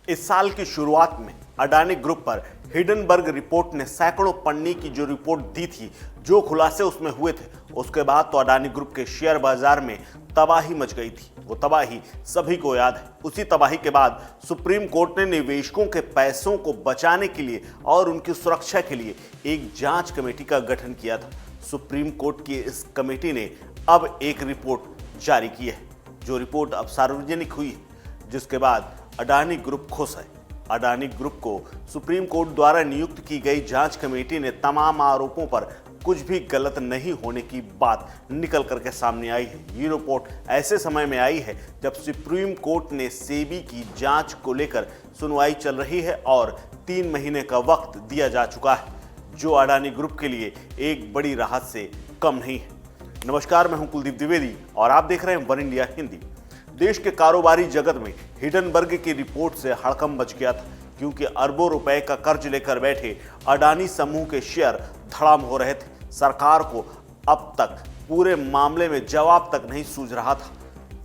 इस साल की शुरुआत में अडानी ग्रुप पर हिडनबर्ग रिपोर्ट ने सैकड़ों पन्ने की जो रिपोर्ट दी थी, जो खुलासे उसमें हुए थे, उसके बाद तो अडानी ग्रुप के शेयर बाजार में तबाही मच गई थी। वो तबाही सभी को याद है। उसी तबाही के बाद सुप्रीम कोर्ट ने निवेशकों के पैसों को बचाने के लिए और उनकी सुरक्षा के लिए एक जांच कमेटी का गठन किया था। सुप्रीम कोर्ट की इस कमेटी ने अब एक रिपोर्ट जारी की है, जो रिपोर्ट अब सार्वजनिक हुई है, जिसके बाद अडानी ग्रुप खुश है। अडानी ग्रुप को सुप्रीम कोर्ट द्वारा नियुक्त की गई जांच कमेटी ने तमाम आरोपों पर कुछ भी गलत नहीं होने की बात निकल करके सामने आई है। ये रिपोर्ट ऐसे समय में आई है जब सुप्रीम कोर्ट ने सेबी की जांच को लेकर सुनवाई चल रही है और 3 महीने का वक्त दिया जा चुका है, जो अडानी ग्रुप के लिए एक बड़ी राहत से कम नहीं है। नमस्कार, मैं हूं कुलदीप द्विवेदी और आप देख रहे हैं वन इंडिया हिंदी। देश के कारोबारी जगत में हिडनबर्ग की रिपोर्ट से हड़कंप मच गया था, क्योंकि अरबों रुपए का कर्ज लेकर बैठे अडानी समूह के शेयर धड़ाम हो रहे थे। सरकार को अब तक पूरे मामले में जवाब तक नहीं सूझ रहा था।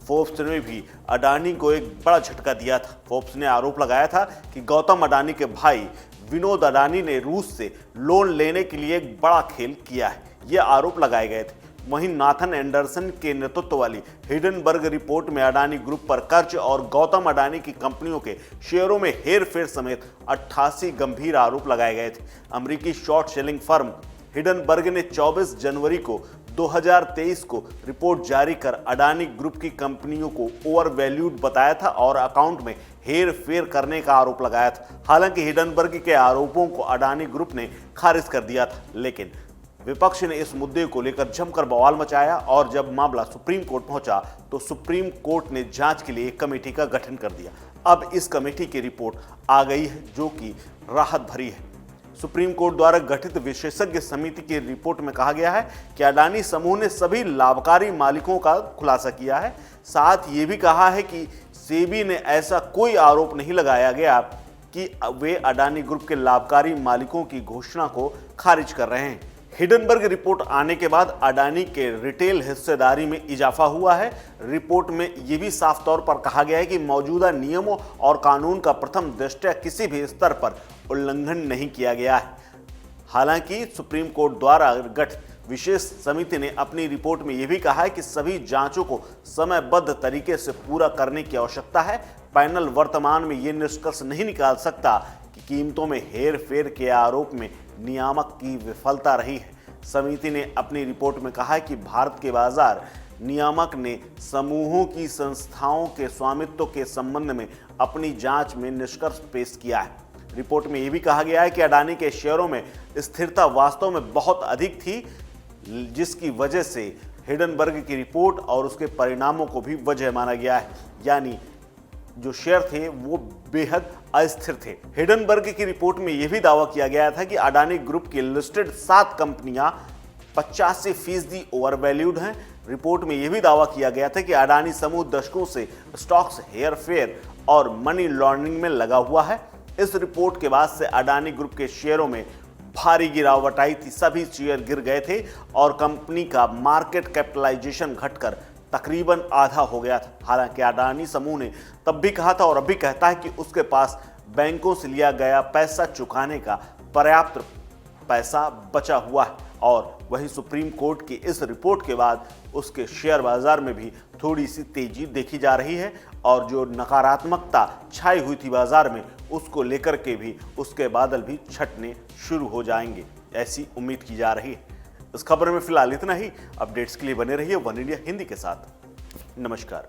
फोर्ब्स ने भी अडानी को एक बड़ा झटका दिया था। फोर्ब्स ने आरोप लगाया था कि गौतम अडानी के भाई विनोद अडानी ने रूस से लोन लेने के लिए एक बड़ा खेल किया है, ये आरोप लगाए गए थे। वहीं नाथन एंडरसन के नेतृत्व वाली हिडनबर्ग रिपोर्ट में अडानी ग्रुप पर कर्ज और गौतम अडानी की कंपनियों के शेयरों में हेरफेर समेत 88 गंभीर आरोप लगाए गए थे। अमेरिकी शॉर्ट सेलिंग फर्म हिडनबर्ग ने 24 जनवरी को 2023 को रिपोर्ट जारी कर अडानी ग्रुप की कंपनियों को ओवर वैल्यूड बताया था और अकाउंट में हेर फेर करने का आरोप लगाया था। हालांकि हिडनबर्ग के आरोपों को अडानी ग्रुप ने खारिज कर दिया था, लेकिन विपक्ष ने इस मुद्दे को लेकर जमकर बवाल मचाया और जब मामला सुप्रीम कोर्ट पहुंचा तो सुप्रीम कोर्ट ने जांच के लिए एक कमेटी का गठन कर दिया। अब इस कमेटी की रिपोर्ट आ गई है, जो कि राहत भरी है। सुप्रीम कोर्ट द्वारा गठित विशेषज्ञ समिति की रिपोर्ट में कहा गया है कि अडानी समूह ने सभी लाभकारी मालिकों का खुलासा किया है। साथ ये भी कहा है कि सेबी ने ऐसा कोई आरोप नहीं लगाया गया कि वे अडानी ग्रुप के लाभकारी मालिकों की घोषणा को खारिज कर रहे हैं। हिडनबर्ग रिपोर्ट आने के बाद अडानी के रिटेल हिस्सेदारी में इजाफा हुआ है। रिपोर्ट में यह भी साफ तौर पर कहा गया है कि मौजूदा नियमों और कानून का प्रथम दृष्टया किसी भी स्तर पर उल्लंघन नहीं किया गया है। हालांकि सुप्रीम कोर्ट द्वारा गठित विशेष समिति ने अपनी रिपोर्ट में यह भी कहा है कि सभी जांचों को समयबद्ध तरीके से पूरा करने की आवश्यकता है। पैनल वर्तमान में यह निष्कर्ष नहीं निकाल सकता कि कीमतों में हेर फेर के आरोप में नियामक की विफलता रही है। समिति ने अपनी रिपोर्ट में कहा है कि भारत के बाजार नियामक ने समूहों की संस्थाओं के स्वामित्व के संबंध में अपनी जांच में निष्कर्ष पेश किया है। रिपोर्ट में यह भी कहा गया है कि अडानी के शेयरों में स्थिरता वास्तव में बहुत अधिक थी, जिसकी वजह से हिडनबर्ग की रिपोर्ट और उसके परिणामों को भी वजह माना गया है, यानी जो शेयर थे वो बेहद अस्थिर थे। हिडनबर्ग की रिपोर्ट में यह भी दावा किया गया था कि अडानी ग्रुप की लिस्टेड 7 कंपनियां 85% ओवर वैल्यूड हैं। रिपोर्ट में यह भी दावा किया गया था कि अडानी समूह दशकों से स्टॉक्स हेयर फेयर और मनी लॉन्ड्रिंग में लगा हुआ है। इस रिपोर्ट के बाद से अडानी ग्रुप के शेयरों में भारी गिरावट आई थी। सभी शेयर गिर गए थे और कंपनी का मार्केट कैपिटलाइजेशन घटकर तकरीबन आधा हो गया था। हालांकि अडानी समूह ने तब भी कहा था और अभी कहता है कि उसके पास बैंकों से लिया गया पैसा चुकाने का पर्याप्त पैसा बचा हुआ है। और वहीं सुप्रीम कोर्ट की इस रिपोर्ट के बाद उसके शेयर बाजार में भी थोड़ी सी तेजी देखी जा रही है और जो नकारात्मकता छाई हुई थी बाजार में, उसको लेकर के भी उसके बादल भी छटने शुरू हो जाएंगे, ऐसी उम्मीद की जा रही है। इस खबर में फिलहाल इतना ही। अपडेट्स के लिए बने रहिए वन इंडिया हिंदी के साथ। नमस्कार।